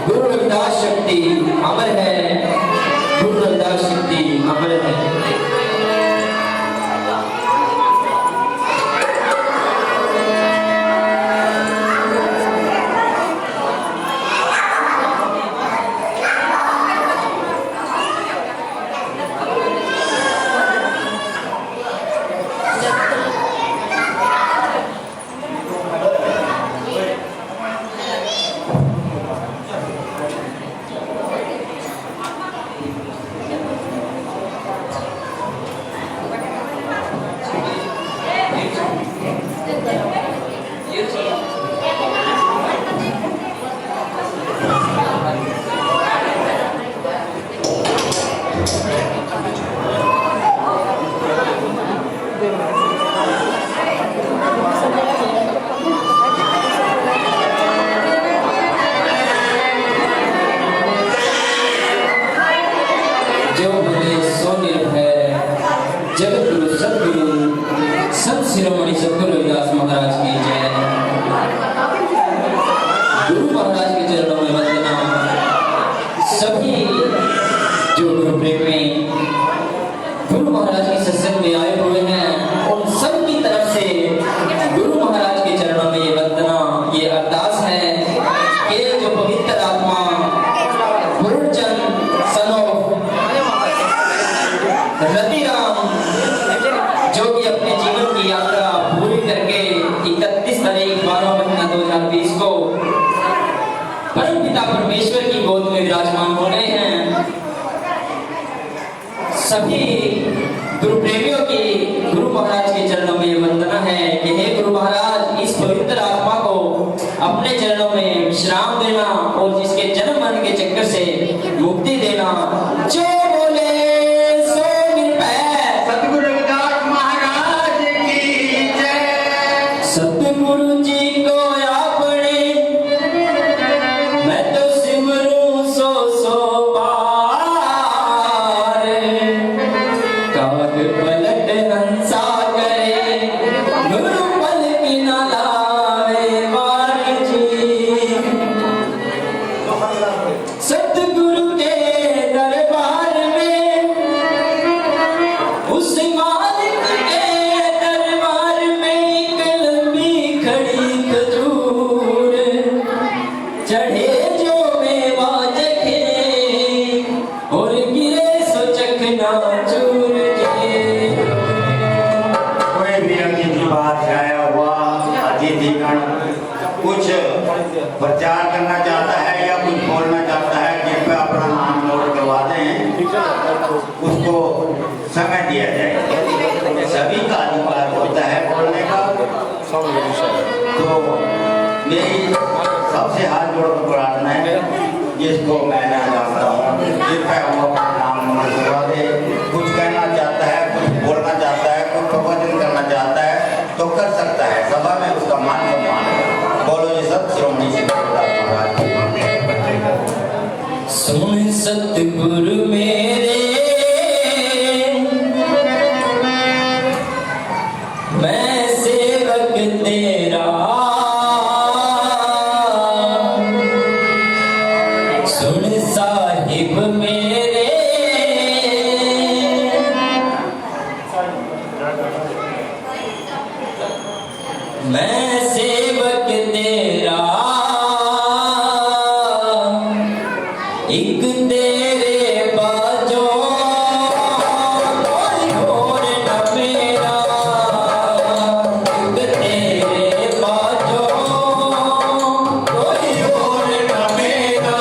गुरु रविदास शक्ति अमर है, गुरु रविदास शक्ति अमर है। सद्गुरु रविदास महाराज की जय। गुरु महाराज के चरणों में वंदना। सभी जो गुरु प्रेमी गुरु महाराज के सत्संग में आए हुए हैं उन सब की तरफ से गुरु महाराज के चरणों में ये वंदना, ये अरदास है कि जो पवित्र आत्मा गुरुचंद सनो रतिराम जो कि अपने जीवन की यात्रा पूरी करके 31 तारीख 12 महीना 2020 को परम पिता परमेश्वर की गोद में विराजमान हो गए हैं। सभी गुरु प्रेमियों की गुरु महाराज के चरणों में वंदना है कि हे गुरु महाराज, इस पवित्र आत्मा को अपने चरणों में विश्राम देना और जिसके जन्म मरण के चक्कर से मुक्ति देना। जो बोले सो निरभय सद्गुरु रविदास महाराज की जय। सतगुरु जी को अपने मैं तो सिमरूं सो सो बार, काग पलट हंसा करे गुरु पल की न लावे वार जी। सतगुरु के दरबार में उस मालिक के दरबार में एक लंबी खड़ी खजूर चढ़े जो मेवा चखे और गिरे सो चखना चूर के। कोई भी अंकित की बात आया हुआ अतिथिगण कुछ प्रचार करना चाहता है या कुछ बोलना चाहता है, कृपया अपना नाम नोट करवा दें, उसको समय दिया जाए। सभी का अधिकार होता है बोलने का। तो मेरी सबसे हाथ जोड़कर प्रार्थना है, जिसको मैं ना जानता हूँ कृपया वो अपना नाम नोट करवा दे। कुछ कहना चाहता है, कुछ बोलना चाहता है, कुछ प्रवचन करना चाहता है तो कर सकता है, सभा में उसका मान सम्मान है। बोलो ये सब श्रोमणी से महाराज। सुन सतगुरु मेरे मैं सेवक तेरा, सुन साहिब मेरे मैं सेवक तेरा, एक तेरे बाजो कोई और न मेरा, एक तेरे बाजो कोई और न मेरा।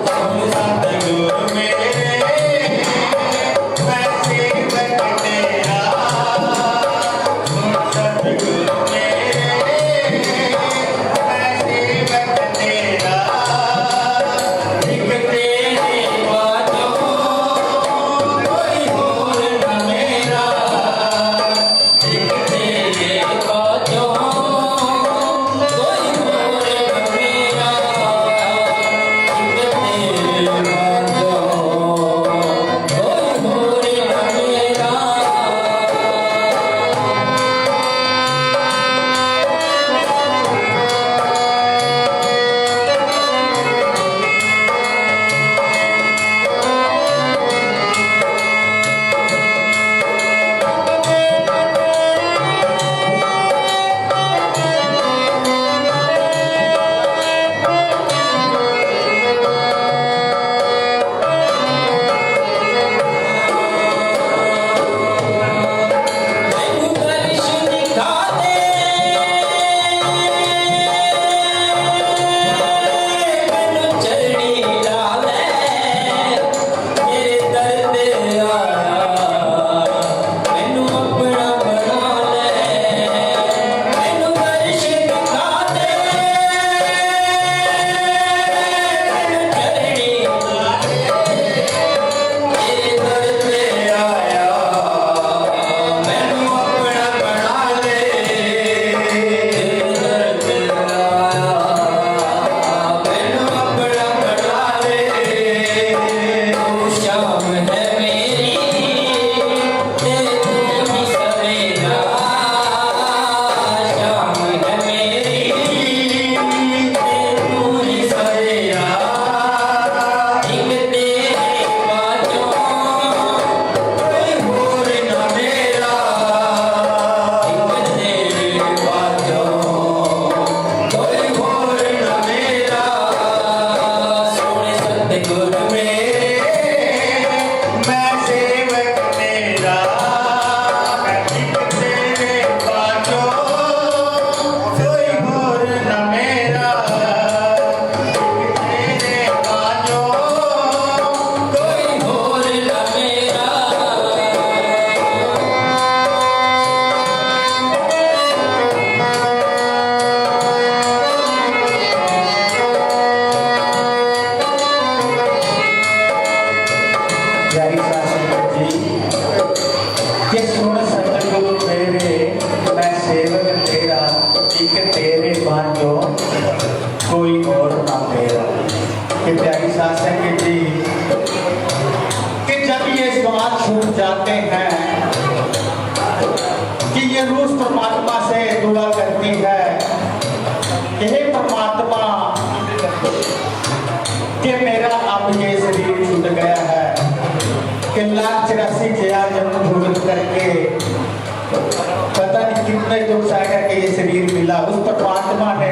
सुन सतगुरु मेरे मैं सेवक तेरा, सतगुरु मेरे मैं सेवक तेरा, एक एक तेरे बांझो कोई और ना मेरा। कि प्यारी सास है जी कि जब ये स्वाद छूट जाते हैं कि ये रूह परमात्मा से दुआ करती है कि हे परमात्मा कि मेरा अब ये शरीर छूट गया है कि 1,84 जया जन्म भुगत करके पता नहीं कितने दुख आएगा कि ये शरीर मिला। उस परमात्मा ने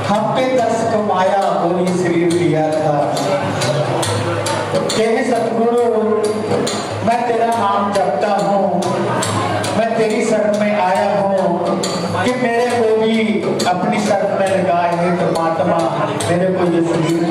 हम पे दस कमाया और ये शरीर लिया था। कि हे सतगुरु मैं तेरा नाम जपता हूँ, मैं तेरी शरण में आया हूँ कि मेरे को भी अपनी शरण में लगाए हे परमात्मा, मेरे को ये शरीर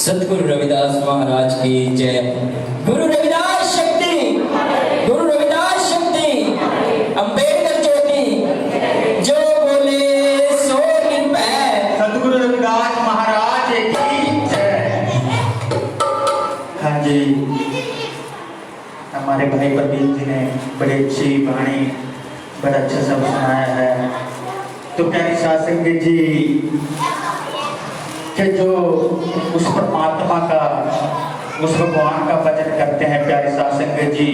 सतगुरु रविदास महाराज की जय। गुरु रविदास शक्ति, गुरु रविदास शक्ति, अंबेडकर ज्योति, जो बोले सो निर्भय। सतगुरु रविदास महाराज की जय। हाँ जी, हमारे भाई प्रवीण जी ने बड़ी अच्छी वाणी, बड़ा अच्छा सब सुनाया है। तो प्यारी साध संगत जी, कि जो उस परमात्मा का, उस भगवान का भजन करते हैं प्यारे साध संगत जी,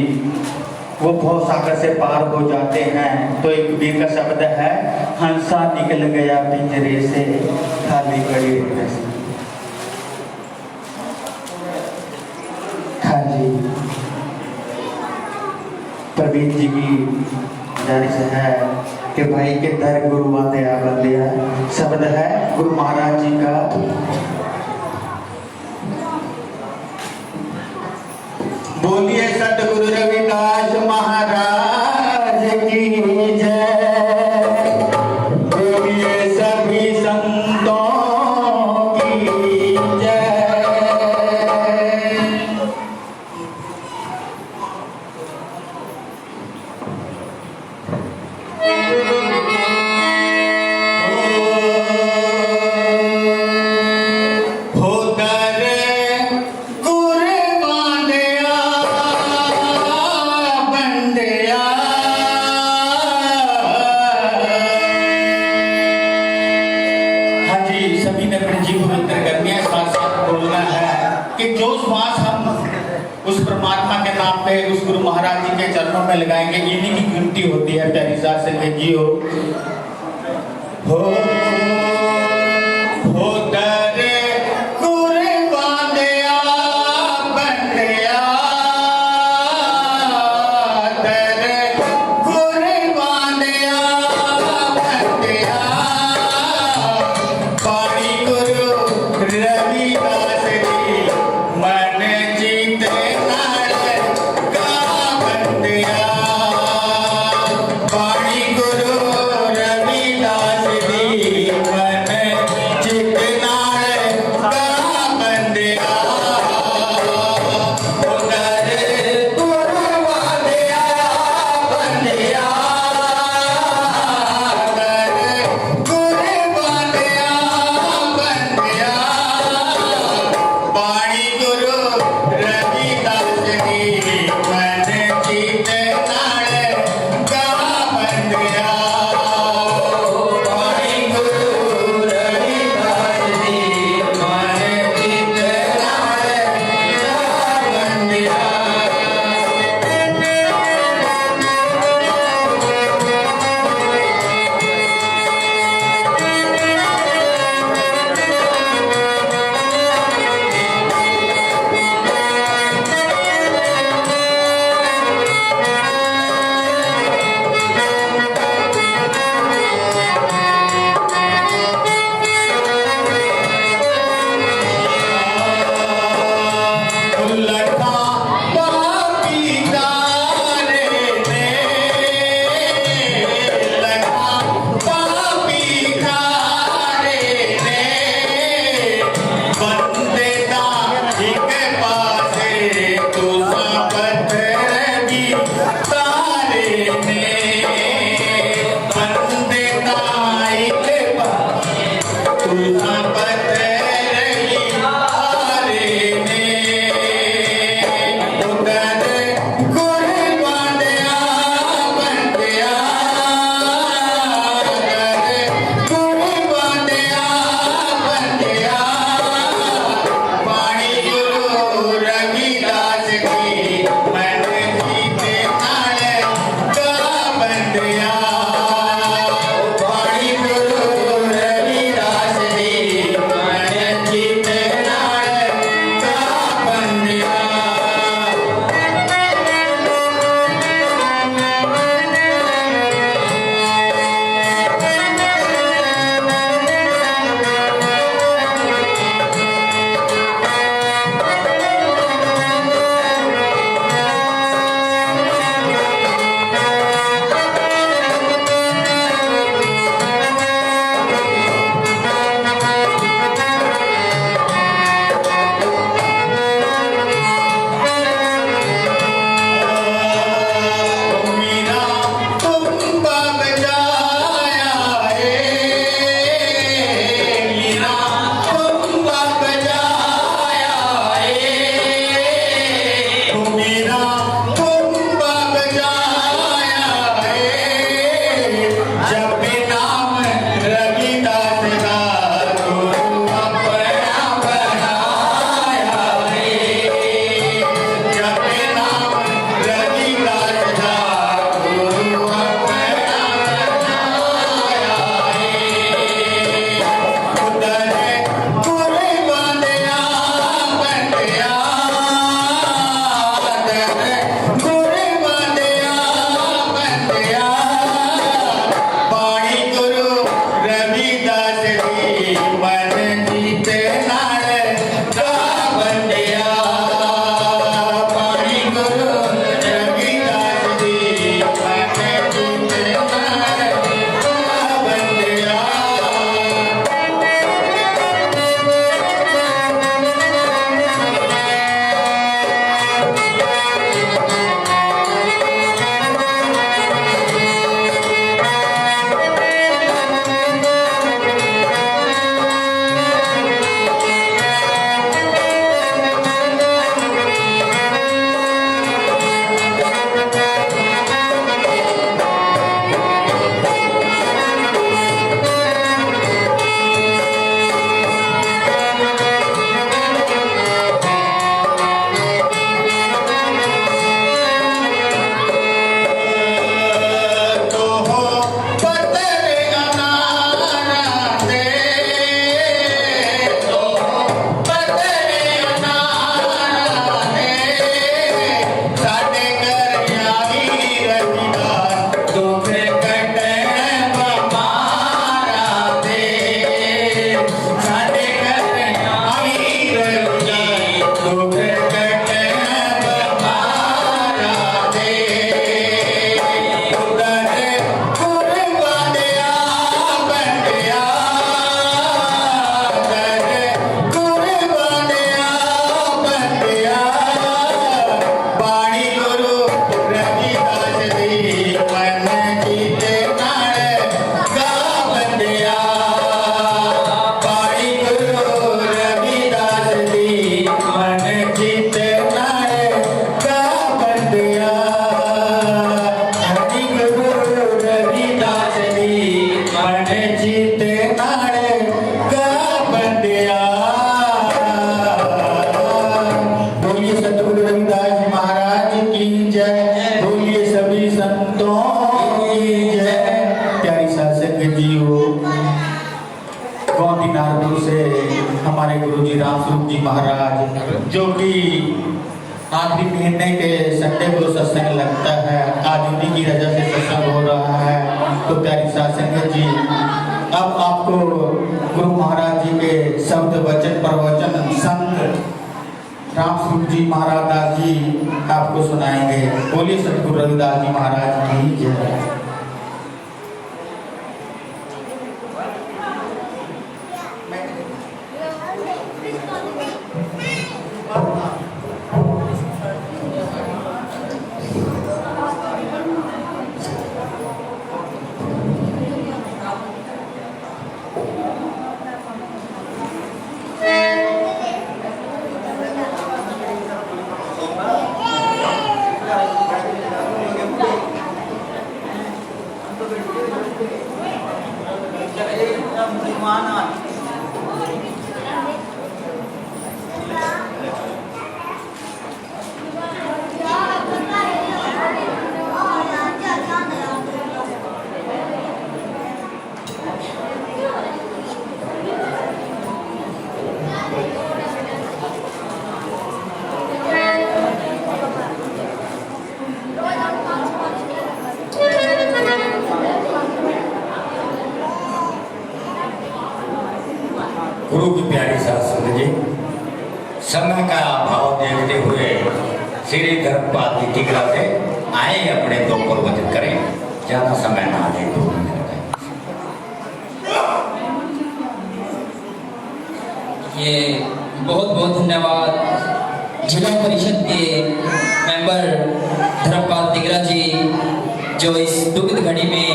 वो भव सागर से पार हो जाते हैं। तो एक कबीर का शब्द है, हंसा निकल गया पिंजरे से, खाली पड़ी रस्सी। हाँ जी, प्रवीण जी की गुजारिश है कि भाई के दर गुरु आते आ बंदिया। शब्द है गुरु महाराज जी का, बोलिए सतगुरु रविदास महाराज की जय। बोलिए सभी संतों की जय। उस परमात्मा के नाम पे, उस गुरु महाराज जी के चरणों में लगाएंगे, इन्हीं की गिनती होती है प्यारी साध संगत जी। हो दरे कुर्बान दिया बंदिया, दरे कुर्बान दिया बंदिया, पानी गुरु रविदास जी मन जीते पानी गुरु रविदास जी हमारे गुरुजी रामस्वरूप जी महाराज, जो कि आखिरी महीने के संडे को सत्संग लगता है, आज उन्हीं की रजा से सत्संग हो रहा है। तो प्यारी साध संगत जी, अब आपको गुरु महाराज जी के शब्द वचन प्रवचन संत रामस्वरूप जी महाराज दास जी आपको सुनाएंगे। बोलिए सतगुरु रविदास जी महाराज की जय। गुरु की प्यारी साध संगत जी, समय का अभाव देखते हुए श्री धर्मपाल जी टिकरा से आए अपने दो प्रवचन करें, ज्यादा समय ना ले। 2 मिनट ये बहुत बहुत धन्यवाद जिला परिषद के मेंबर धर्मपाल तिगरा जी, जो इस दुखद घड़ी में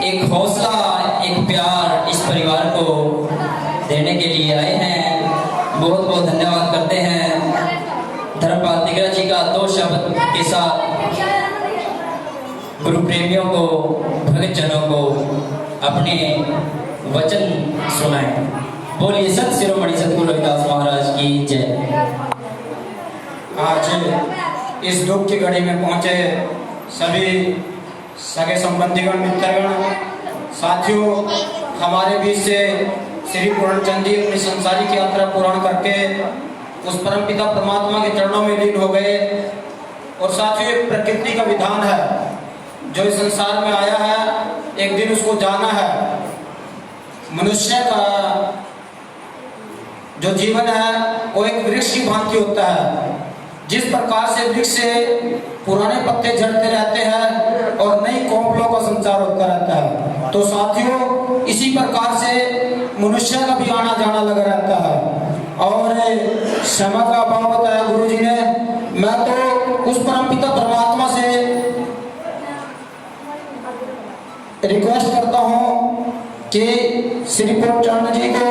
एक हौसला, एक प्यार इस परिवार को देने के लिए आए हैं। बहुत बहुत धन्यवाद करते हैं धर्मपाल तिगरा जी का। 2 शब्द के साथ गुरु प्रेमियों को, भगत जनों को अपने वचन सुनाएं। बोलिए सत शिरोमणि सतगुरु रविदास महाराज की जय। आज इस दुख की घड़ी में पहुंचे सभी सगे संबंधीगण, मित्रगण, साथियों, हमारे बीच से श्री पूर्णचंद जी अपनी संसारिक यात्रा पूर्ण करके उस परम पिता परमात्मा के चरणों में लीन हो गए। और साथियों, एक प्रकृति का विधान है, जो इस संसार में आया है एक दिन उसको जाना है। मनुष्य का जो जीवन है वो एक वृक्ष की भांति होता है। जिस प्रकार से वृक्ष से पुराने पत्ते झड़ते रहते हैं और नई कोंपलों का संचार होता रहता है, तो साथियों इसी प्रकार से मनुष्य का भी आना जाना लगा रहता है। और समय का अभाव बताया गुरु जी ने। मैं तो उस परम पिता परमात्मा से रिक्वेस्ट करता हूँ कि श्री पूर्णचंद जी को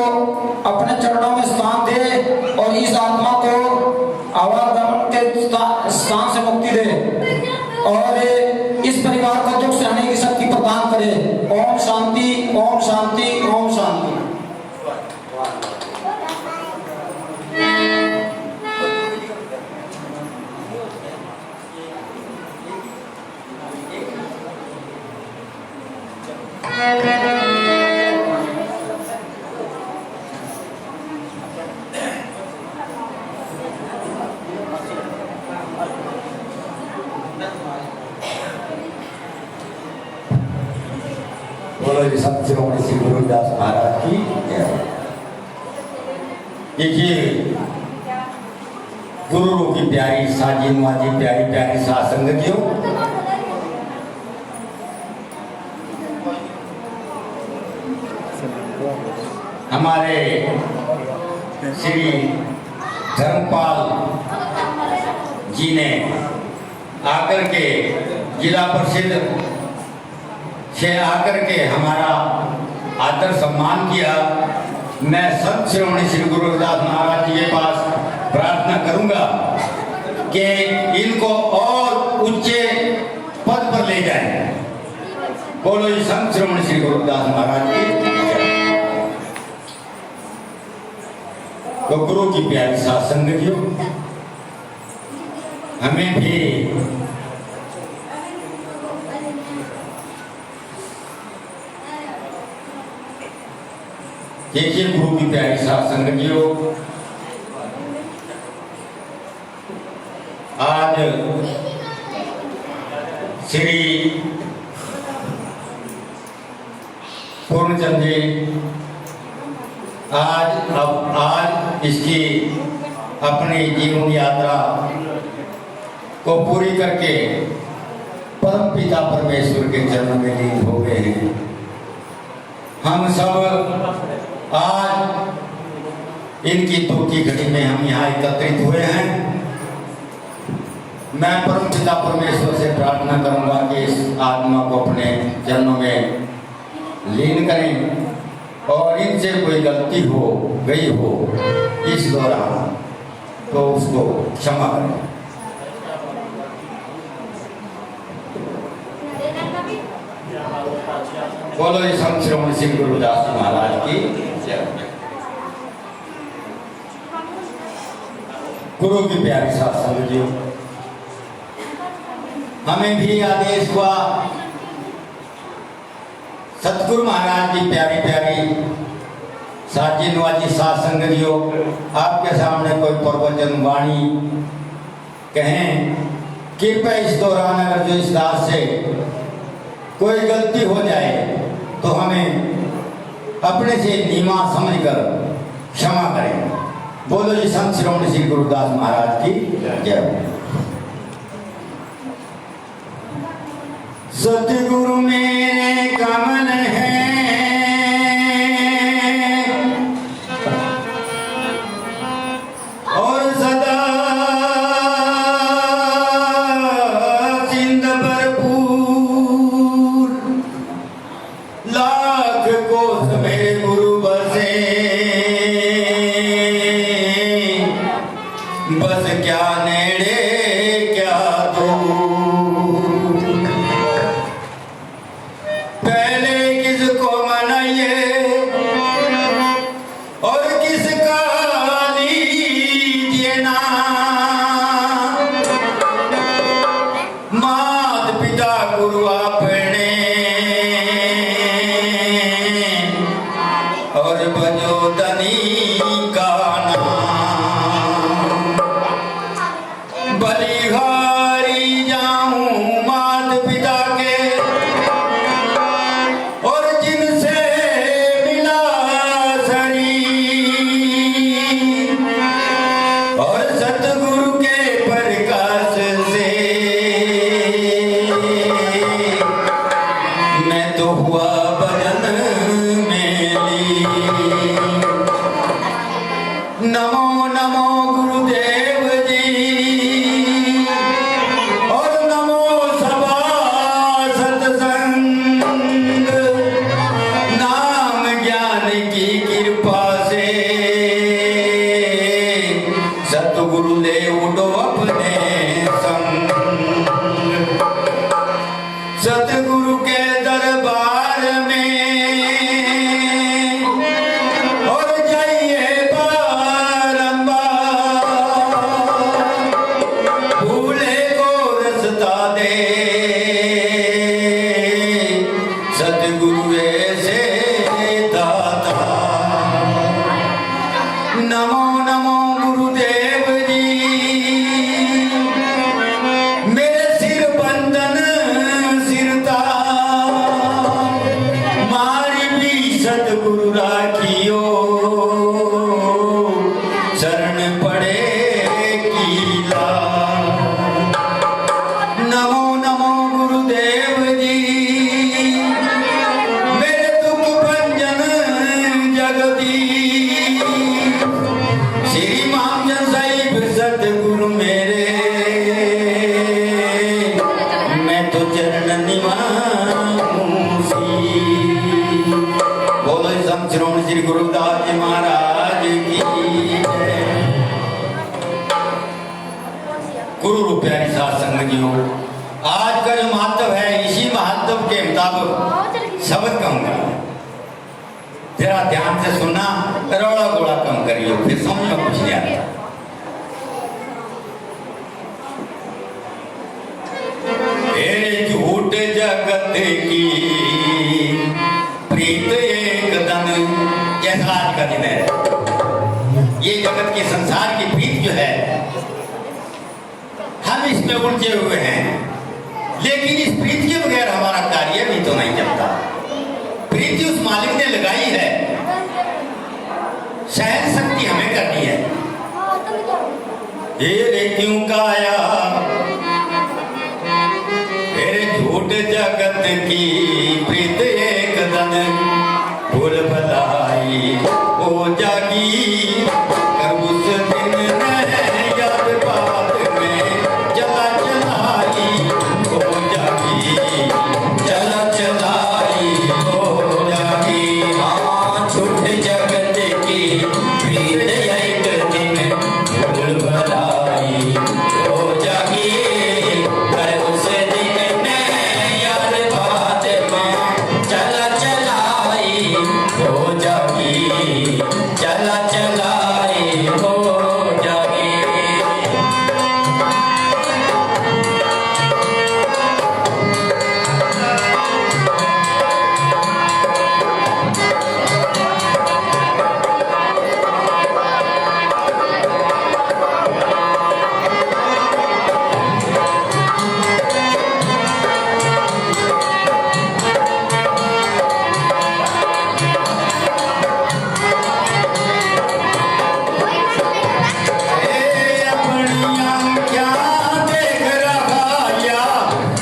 अपने चरणों में स्थान दे और इस आत्मा को आवागमन के स्थान से मुक्ति दे और इस परिवार को दुख सहने की शक्ति प्रदान करे। ओम शांति, ओम शांति, ओम शांति। बोलो जी सत शिरोमणि श्री गुरु रविदास महाराज की जय। देखिए, गुरु की प्यारी साजी माजी, प्यारी प्यारी साध संगतियों, हमारे श्री धर्मपाल जी ने आकर के जिला परिषद से आकर के हमारा आदर सम्मान किया। मैं संत शिरोमणि श्री गुरु रविदास महाराज जी के पास प्रार्थना करूंगा कि इनको और ऊंचे पद पर ले जाएं। बोलो जी संत शिरोमणि श्री गुरु रविदास महाराज की जय। तो गुरु की प्यारी साध संगतियों, हमें भी देखिए गुरु की प्यारी साथ संगतियों, आज श्री पूर्णचंद जी आज इसकी अपनी जीवन यात्रा को पूरी करके परम पिता परमेश्वर के चरणों में लीन हो गए हैं। हम सब आज इनकी दुख की घड़ी में हम यहाँ एकत्रित हुए हैं। मैं परम पिता परमेश्वर से प्रार्थना करूंगा कि इस आत्मा को अपने चरणों में लीन करें और इनसे कोई गलती हो गई हो इस दौरान तो उसको क्षमा करें। बोलो इस संत श्रीमती सिंह गुरुदास जी महाराज की जय। गुरु की प्यारी साथ संगतियों, हमें भी आदेश हुआ सतगुरु महाराज की प्यारी प्यारी साथी नवाजी साथ संगतियों, आपके सामने कोई प्रवचन वाणी कहें। कृपया इस दौरान अगर जो इस दास से कोई गलती हो जाए तो हमें अपने से नीमा समझकर क्षमा करें। बोलो जी संत श्रीमती श्री गुरुदास महाराज की जय। सतगुरु मेरे कमल है और सदा सिंध भरपूर, लाख कोस मेरे गुरु बसे, बस क्या नेड़े क्या दूर। पहले किसको मनाइए और किसका लीजिए ना, मात पिता गुरु अपने और बजो धनी का नाम। बलिहारी जाऊं मात पिता के और जिनसे मिला शरीर, और सतगुरु के प्रकाश से मैं तो हुआ भजन में लीन। नमो नमो गुरुदेव जी और नमो सभा सत्संग, नाम ज्ञान की कृपा से सतगुरु ले उठो अपने संग। सतगुरु के दरबार में और जाइए बारंबार, भूले को रसता दे सतगुरु ऐसे दाता। नमो नमो गुरुदेव जी, मेरे सिर बंधन सिरता, मारी भी सतगुरु राखियो, शरण पड़े कीला। नमो नमो गुरुदेव जी, मेरे दुख भंजन जगदीश, श्री मामचंद साहिब सतगुरु मेरे, मैं तो चरण निवासी। बोलो संत श्रीमती श्री गुरुदास जी महाराज की जय। गुरु रूप प्यारी साथ संगतियों, आज का जो महत्व है इसी महत्व के मुताबिक शब्द कहूंगा। जरा ध्यान से सुनना, रोड़ा गोड़ा कम करियो, फिर समझ में कुछ नहीं आता। झूठ जगत की प्रीत एक दन, जैसा में उलझे हुए हैं, लेकिन इस प्रीति के बगैर हमारा कार्य भी तो नहीं चलता। प्रीति उस मालिक ने लगाई है, सहन शक्ति हमें करनी है। तेरे क्यों काया तेरे झूठ जगत की प्रीत एक दन भूल भलाई हो जागी। कर उस दिन याद बात में चला चलाई हो जागी, चला चलाई हो जागी। हाँ, झूठ जगत की प्रीत एक दिन भूल भलाई हो जागी। कर उस दिन याद बात में चला चलाई हो जागी, चला चलाई हो जागी।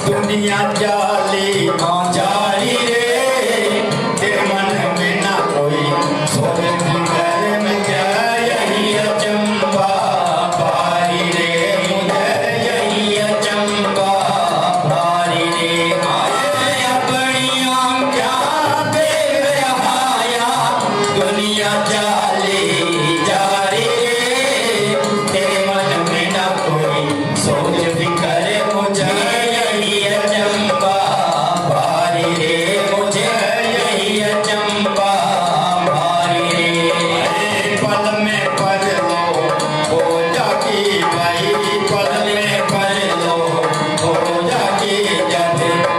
दुनिया जाली हाँ, जाली रे, तेरे मन में ना कोई सोच घर में यही अचंबा भारी रे, मुझे यही अचंबा भारी रे। आए अपनी आँखें देख रहाया, दुनिया जाली जारी रे। तेरे मन में ना कोई सोच फिकर, मुझे यही अचंबा भारी रे, मुझे यही अचंबा भारी रे। पल में पढ़ लो हो जागी भाई, पल में पढ़ लो हो जागी। जब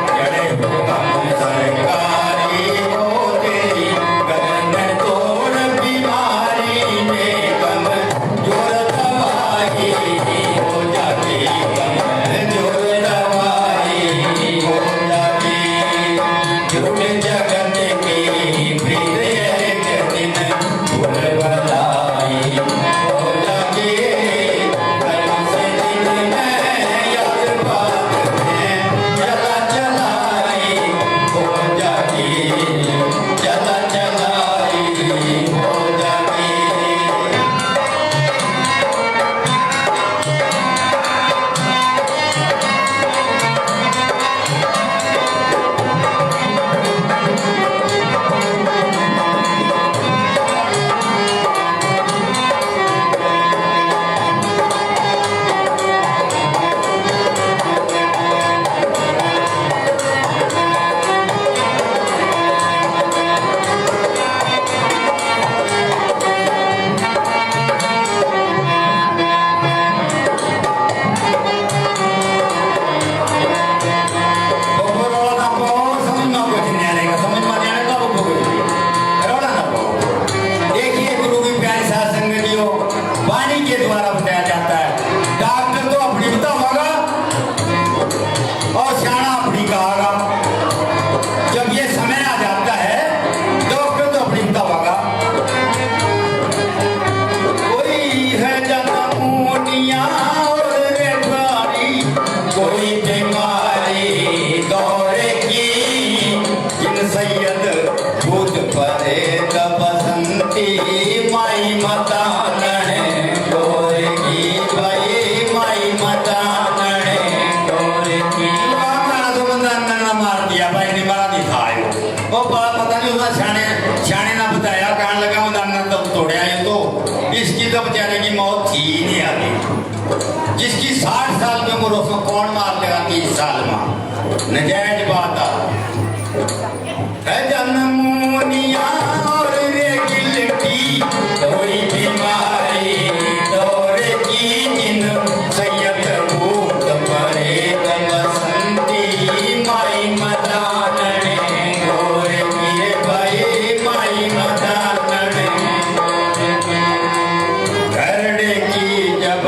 जड़े हो हम सरकारी हो तेरी गर्दन तोड़ बीमारी में कम जोर दवाई हो जागी, कम जोर दवाई हो जागी। झूठ जगत की प्रीत एक दिन भूल भलाई हो जागी। कर उस दिन याद बात में चला चलाई हो जागी, चला चलाई हो जागी। देखिए गुरु की प्यारी साध संगतियों, वाणी के द्वारा बताया जाता है। डॉक्टर तो अपनी बतावागा और सियाना अपनी कहागा। जब ये समय आ जाता है, डॉक्टर तो अपनी बतावागा। कोई है जनमुनिया और बेचारी, कोई बीमारी दौरे की, इन सैयद भूत परे बसंती माई मता नणे दौरे की, भाई माई मता नणे दौरे की। मारा तो बंदा अन्ना मार दिया भाई, ने मारा दिखायो। वो पता नहीं उसने सियाने ना बताया, कहने लगा वो अन्ना तो तोड़या ये तो, इसकी तो बेचारे की मौत थी ही नहीं आती। जिसकी 60 साल की उम्र उसको कौन मार देगा 30 साल में? नजायज बात है। जनमुनिया और रे गिलटी, कोई बीमारी दौरे की, जिन सैयद भूत परे बसंती माई मता नणे दौरे की, भाई माई मता नणे दौरे की। घरड़े की जब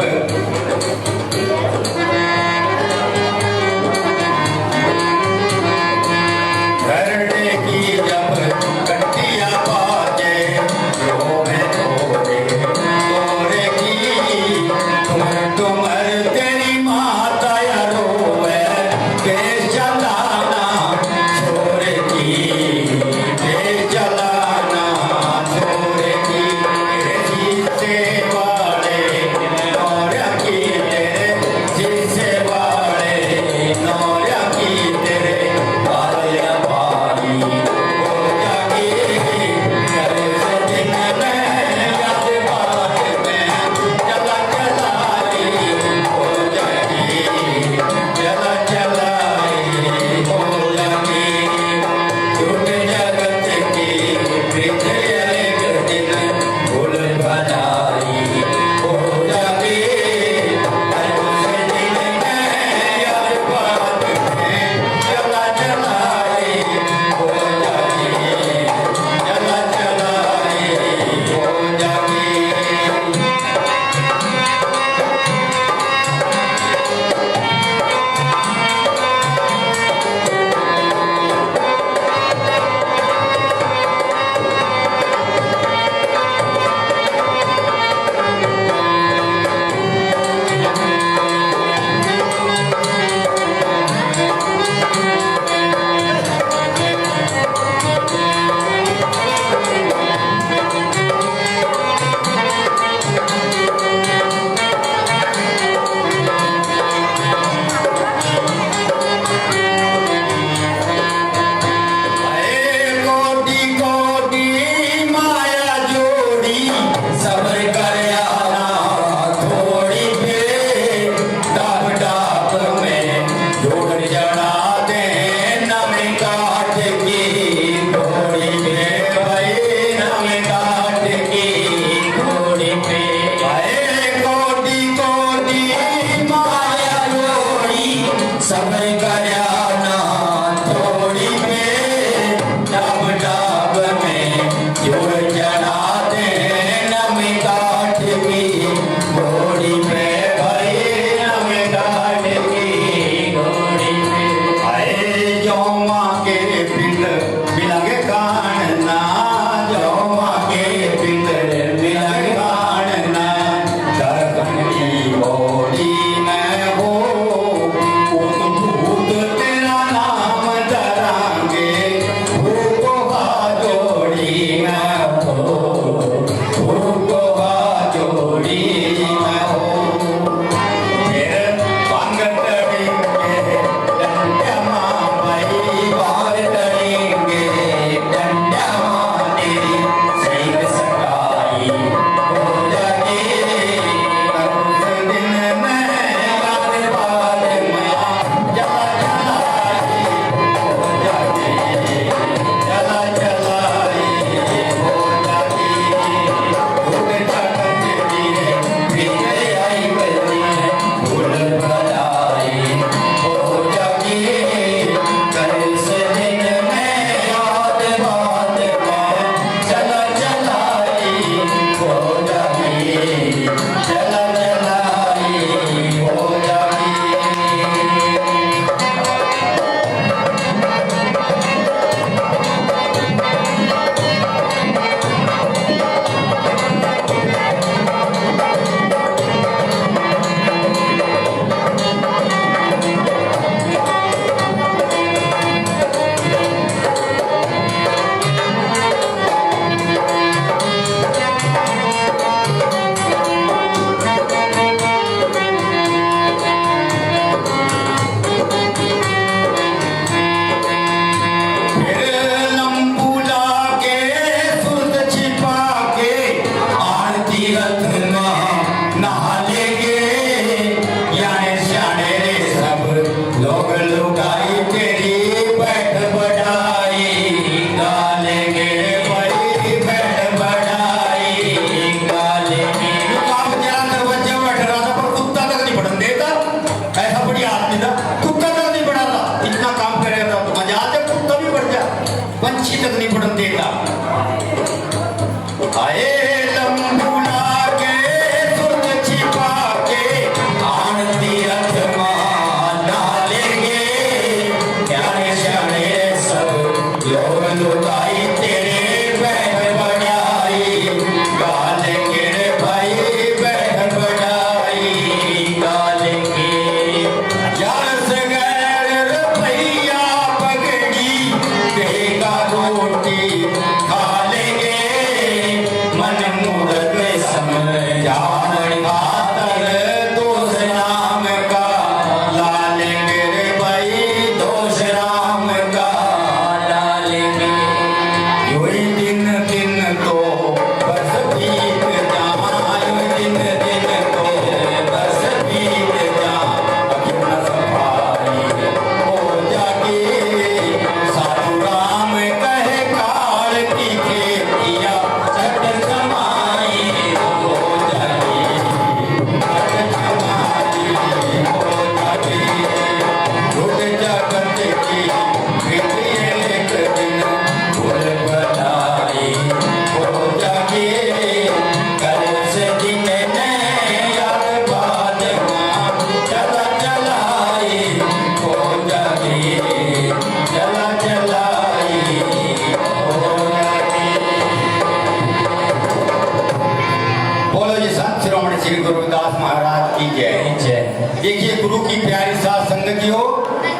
श्री गुरुदास महाराज की जय जय। देखिए गुरु की प्यारी साथ संगतियों,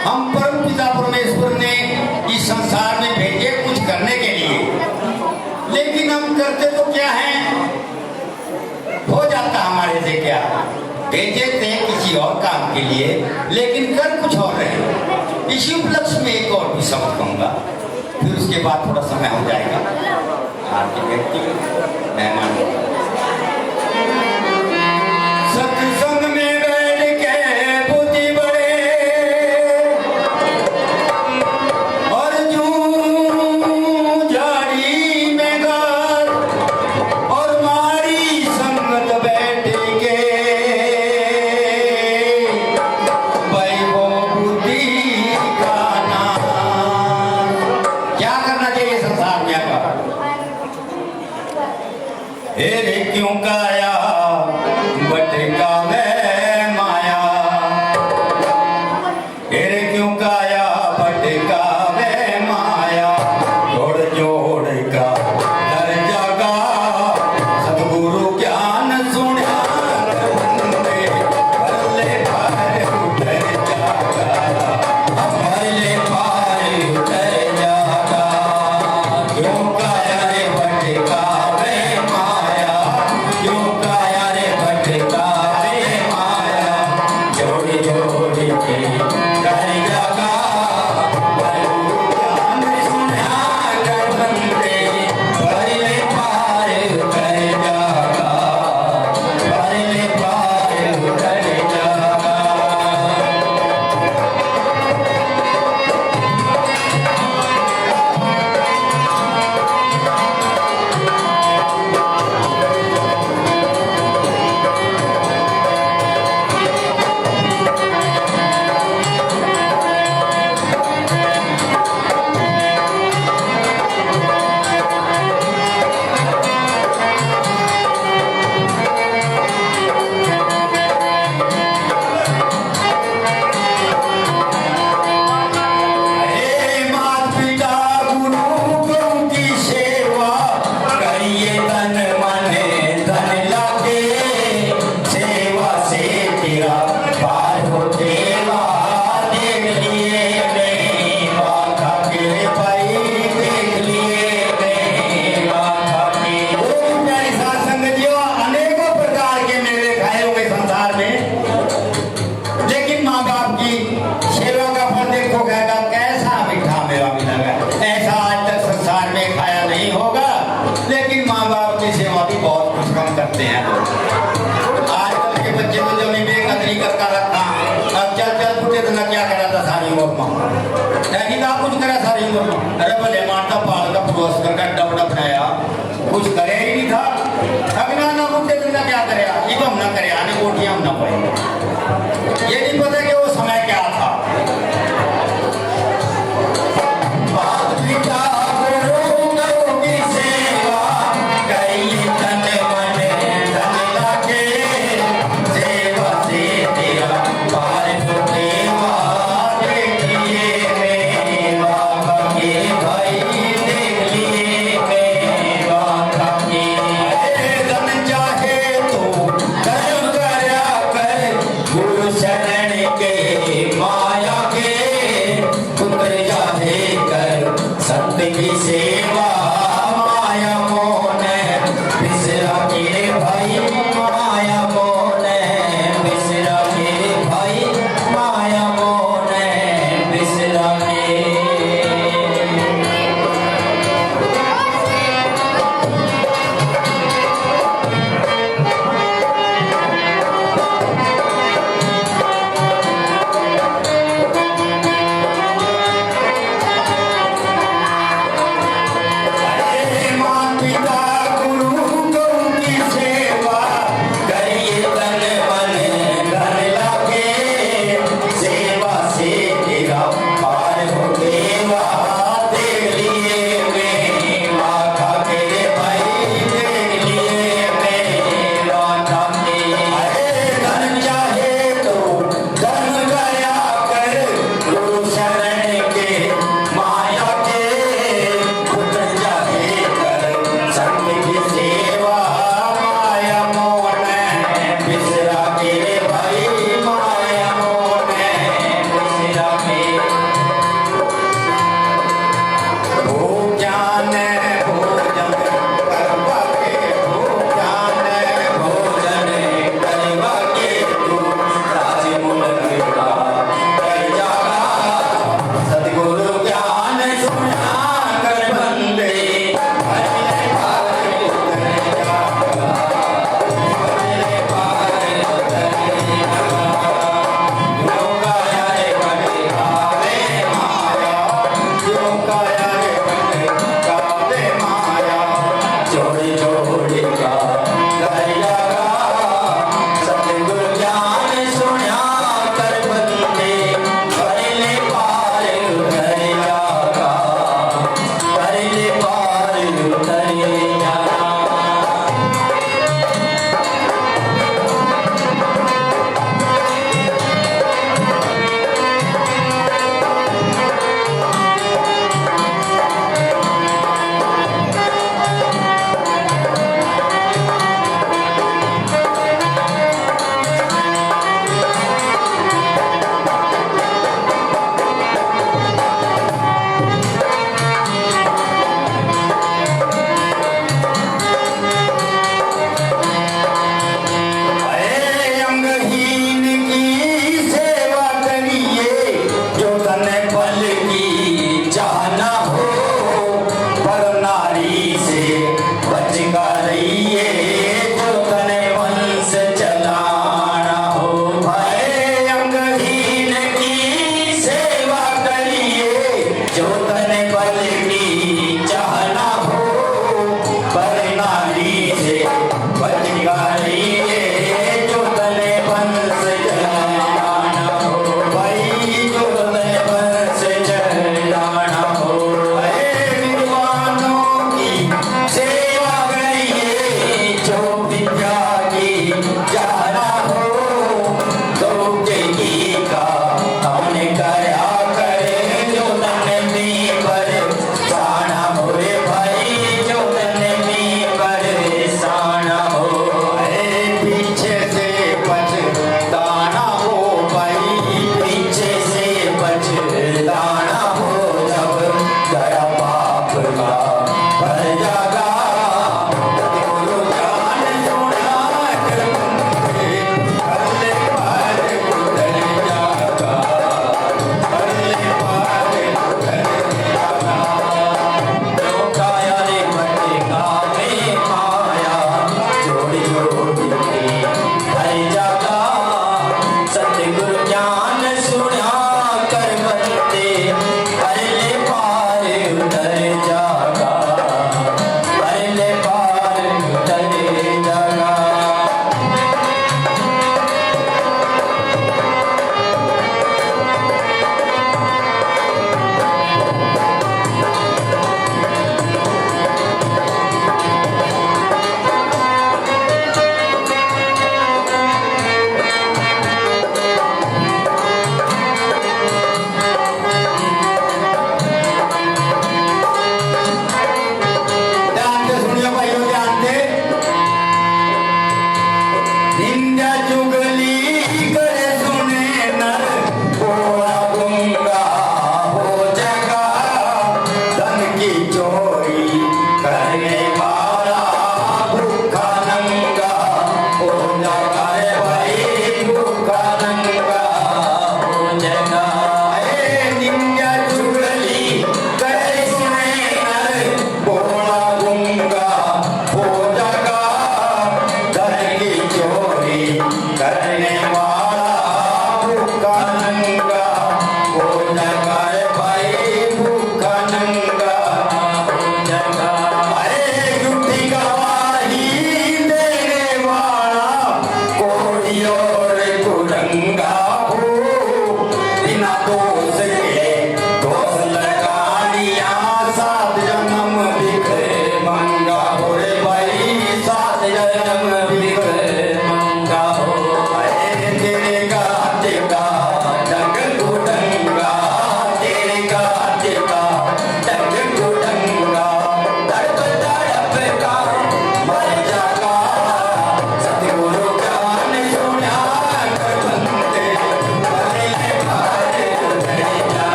हम परम पिता परमेश्वर ने इस संसार में भेजे कुछ करने के लिए, लेकिन हम करते तो क्या है, हो जाता हमारे से क्या, भेजे थे किसी और काम के लिए लेकिन कर कुछ और रहे। इसी उपलक्ष्य में एक और भी शब्द कहूंगा, फिर उसके बाद थोड़ा समय हो जाएगा। आपके व्यक्ति मेहमान सत्संग में बैठ के बुद्धि बढ़े और जूं झाड़ी में गार और मारी संगत बैठ के भाई वो बुद्धि का नाम। क्या करना चाहिए संसार में का? रे क्यों काया बटका वे माया, रे क्यों काया बटका वे माया, जोड़ जोड़ का दर जागा सतगुरु ज्ञान सुना बंदे भरले पार उतर जागा, भरले पार उतर जागा। क्यों काया रे बटका वे माया, क्यों काया रे बटका वे माया, जोड़ जोड़ के कर जागा ज्ञान सुना कर बंदे भरले पार उतर जागा, भरले पार उतर जागा। अरे मात पिता गुरु की सेवा करिए तन मन धन लागे, सेवा से तेरा पार हो देवा। देख लिए मैं माता के भाई, देख लिए मैं माता के। प्यारी साथ संगतियों, अनेकों प्रकार के मेवे खाए हुए संसार में, लेकिन माँ बाप की सेवा का फल देखो कहेगा कैसा मीठा मेवा मिलेगा। ऐसा आज तक संसार में खाया नहीं होगा, लेकिन माँ बाप की सेवा भी बहुत कुछ कम करते हैं लोग। आजकल के बच्चे को जब बेकदरी करता रखा, अब चल चल फुटे तो ना क्या करा था सारी उम्र में, नहीं का कुछ करा सारी उम्र में। अरे भले मारता पाल का पड़ोस कर गड्ढा वड्ढा बनाया, कुछ करे ही नहीं था। अगना ना फुटे तो ना क्या करे, ये हम ना करे, आने कोठियां हम ना पाए। ये नहीं पता कि वो समय क्या था। मात पिता गुरु की सेवा करिए तन मन धन लागे, सेवा से तेरा पार हो देवा। देख लिए मैं बाबा के भाई, देख लिए मैं बाबा के। धन चाहे तो धर्म करया कर, गुरु शरण के माया के, पुत्र जाहे कर संत की सेवा। माया मोन बिसरा के भाई, माया मोन बिसरा के भाई, माया मोन बिसरा के।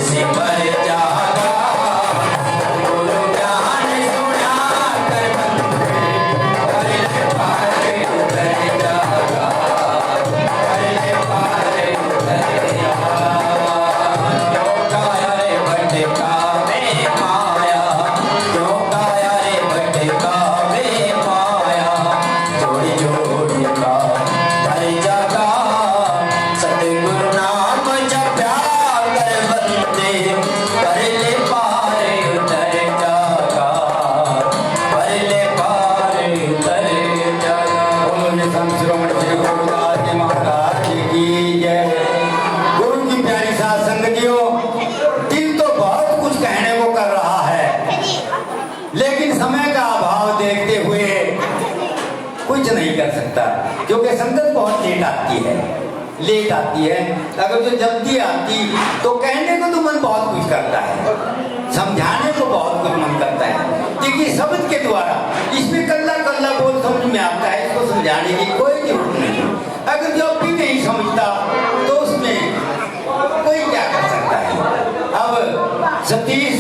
से पर जागा गुरु ज्ञान सुना कर पारे उतर जागा पारे उतर जागा काया रे भटका में माया क्यों काया रे भटका में माया जोड़ी जोड़ी का हर जगह सतगुरु नाम जपया कर बंदे कर ले पारे उतर जागा कर ले पारे उतर जागा। बोलो संत शिरोमणि श्री गुरुदास जी महाराज की जय। गुरु की प्यारी साध संगतियों, दिल तो बहुत कुछ कहने को कर रहा है, लेकिन समय का अभाव देखते हुए कुछ नहीं कर सकता, क्योंकि संगत बहुत लेट आती है। अगर जो जल्दी आती तो कहने को तो मन बहुत कुछ करता है, समझाने को बहुत कुछ मन करता है, देखिए शब्द के द्वारा इसमें कल्ला कल्ला बोल समझ में आता है, इसको समझाने की कोई जरूरत नहीं। अगर जो भी नहीं समझता तो उसमें कोई क्या कर सकता है। अब सतीश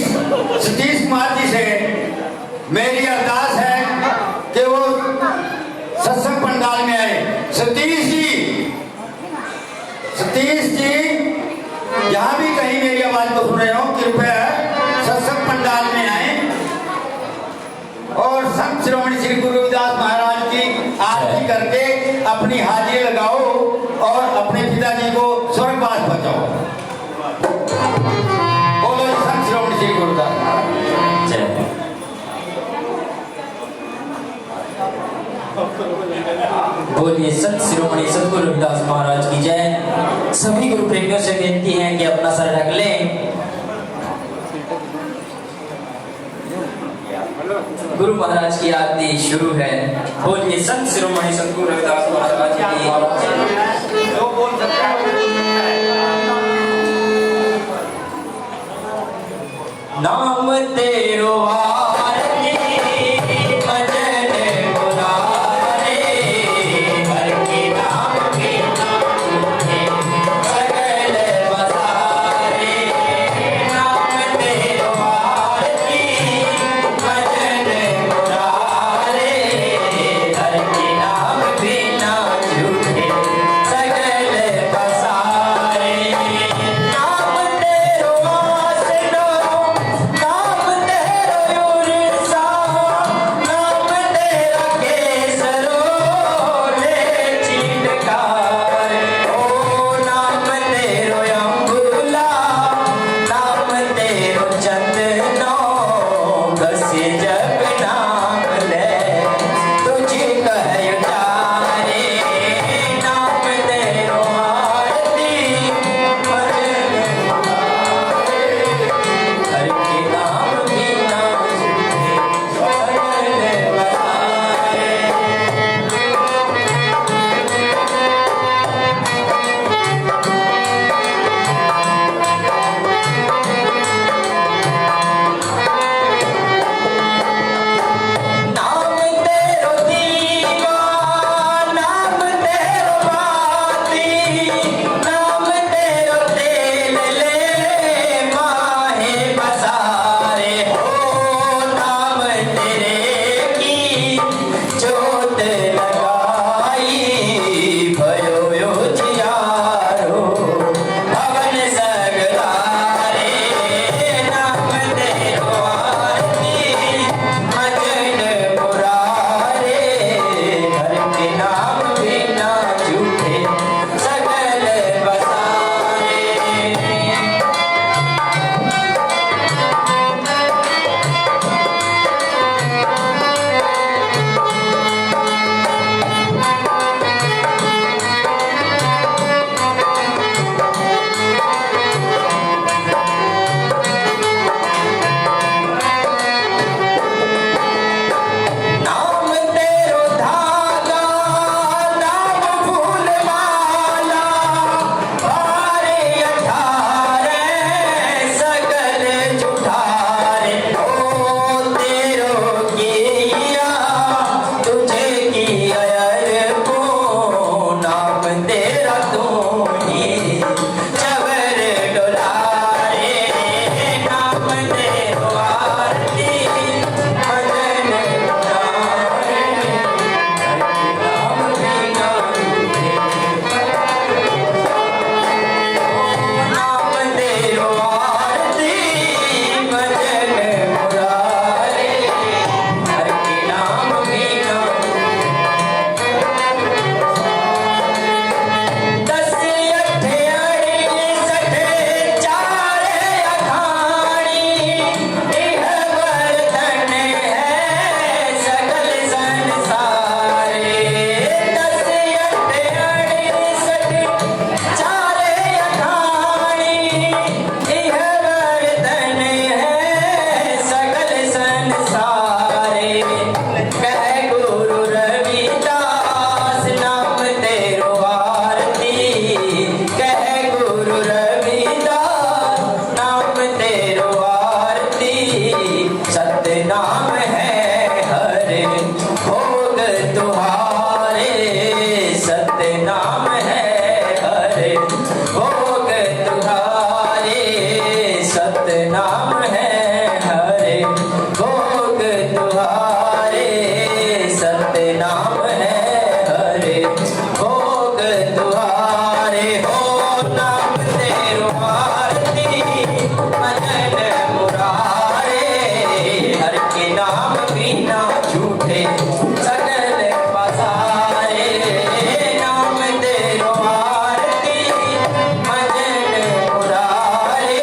कुमार जी से मेरी अरदास है कि वो सत्संग पंडाल में आए। सतीश जी जहां भी कहीं मेरी आवाज को सुन रहे हो, कृपया सत्संग पंडाल में आए और संत शिरोमणि श्री गुरुदास महाराज की आरती करके अपनी हाजिरी लगाओ और अपने पिताजी को स्वर्गवास बचाओ। बोलो संत शिरोमणि श्री गुरुदास महाराज जय। बोलिए संत शिरोमणि सद्गुरु रविदास महाराज की जय। सभी गुरु प्रेमियों से विनती है कि अपना सर ढक लें। गुरु महाराज की आरती शुरू है। बोलिए संत शिरोमणि सद्गुरु रविदास महाराज की जय। जो बोल सकता है वो बोल सकता है। नाम तेरो आरती भजन मुरारे हर के नाम के सगल बसारे। नाम तेरो आरती भजन मुरारे हर के नाम बिना झूठे सगल बसारे। नाम तेरो आसनो नाम तेरो सतनाम है हरे भोग तुम्हारे, सतनाम है हरे भोग तुम्हारे। हो नाम तेरो आरती मदन मुरारे, हर के नाम बिना झूठे सगल पसारे। नाम तेरो आरती मदन मुरारे,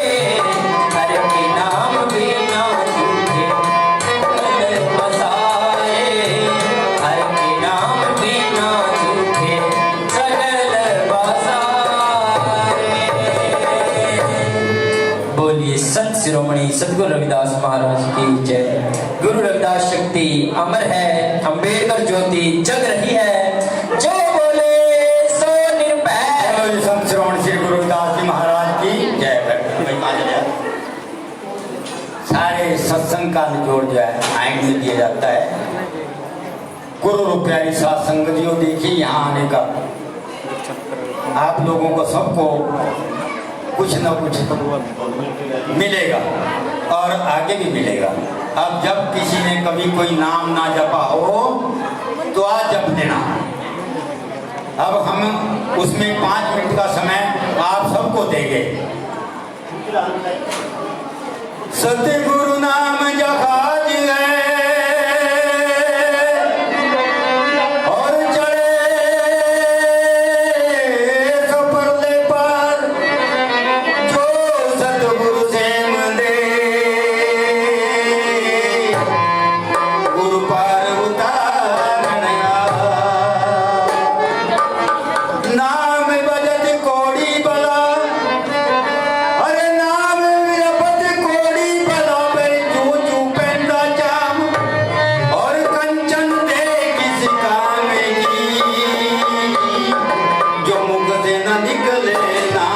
हर के नाम बिना झूठे सगल पसारे। हर के नाम बिना झूठे सगल पसारे। बोलिए संत शिरोमणि सद्गुरु रविदास महाराज की जय। गुरु रविदास शक्ति अमर है, अंबेडकर ज्योति जग रही है। जो बोले सो निर्भय। बोलिए संत श्रवण श्री गुरु रविदास जी महाराज की जय। सारे सत्संग का निचोड़ जो है माइंड में दिया जाता है। गुरु रूप प्यारी सात संगतियों, देखिए यहाँ आने का आप लोगों को सबको कुछ न कुछ मिलेगा और आगे भी मिलेगा। अब जब किसी ने कभी कोई नाम ना जपा हो तो आज जप देना। अब हम उसमें 5 मिनट का समय आप सबको देंगे। सतगुरु नाम जहाज है और चढ़े सफरले पार, जो सतगुरु से मंदे गुरु पार उतारन नाम बजत कोड़ी बला, अरे नाम जपत कोड़ी बला पे चू चू पेंदा जाम और कंचन दे किस काम की, जो मुख से न निकले ना।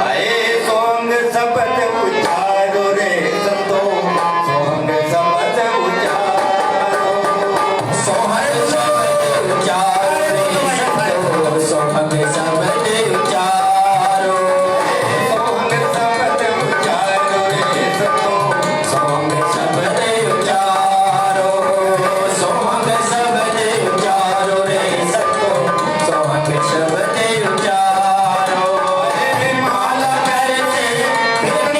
आए सोंग सबत उचारो रे संतो, सोंग सबत उचारो। सोहर शब्द उचारो रे संतो, सोहर शब्द उचारो। सोंग सबत उचारो रे संतो, सोहर शब्द उचारो। सोहर शब्द उचारो रे संतो, सोहर शब्द उचारो। माला करते फिर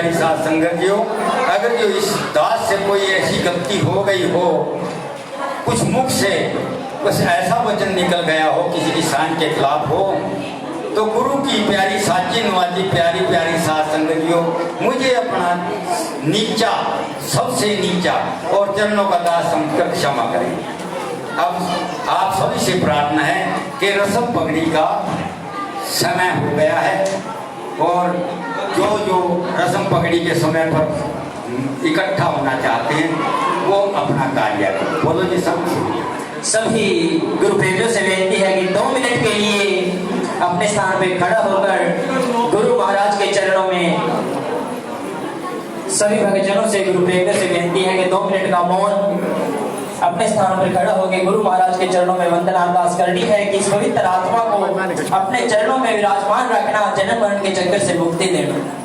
प्यारी साथ संगतियों, अगर जो इस दास से कोई ऐसी गलती हो गई हो, कुछ मुख से कुछ ऐसा वचन निकल गया हो किसी किसान के खिलाफ हो, तो गुरु की प्यारी साची नवाजी प्यारी प्यारी साथ संगतियों, मुझे अपना नीचा, सबसे नीचा और चरणों का दास समझकर क्षमा करें। अब आप सभी से प्रार्थना है कि रसम पगड़ी का समय हो गया है और जो रसम पगड़ी के समय पर इकट्ठा होना चाहते हैं वो अपना कार्य करें। बोलो जी सब। सभी गुरु प्रेमियों से बेनती है कि 2 मिनट के लिए अपने स्थान पे खड़ा होकर गुरु महाराज के चरणों में, सभी भक्तजनों से गुरु प्रेमियों से बेनती है कि 2 मिनट का मौन अपने स्थान पर खड़ा होकर गुरु महाराज के चरणों में वंदना अरदास करनी है कि इस पवित्र आत्मा को अपने चरणों में विराजमान रखना, जन्म मरण के चक्कर से मुक्ति देना।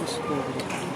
Let's go.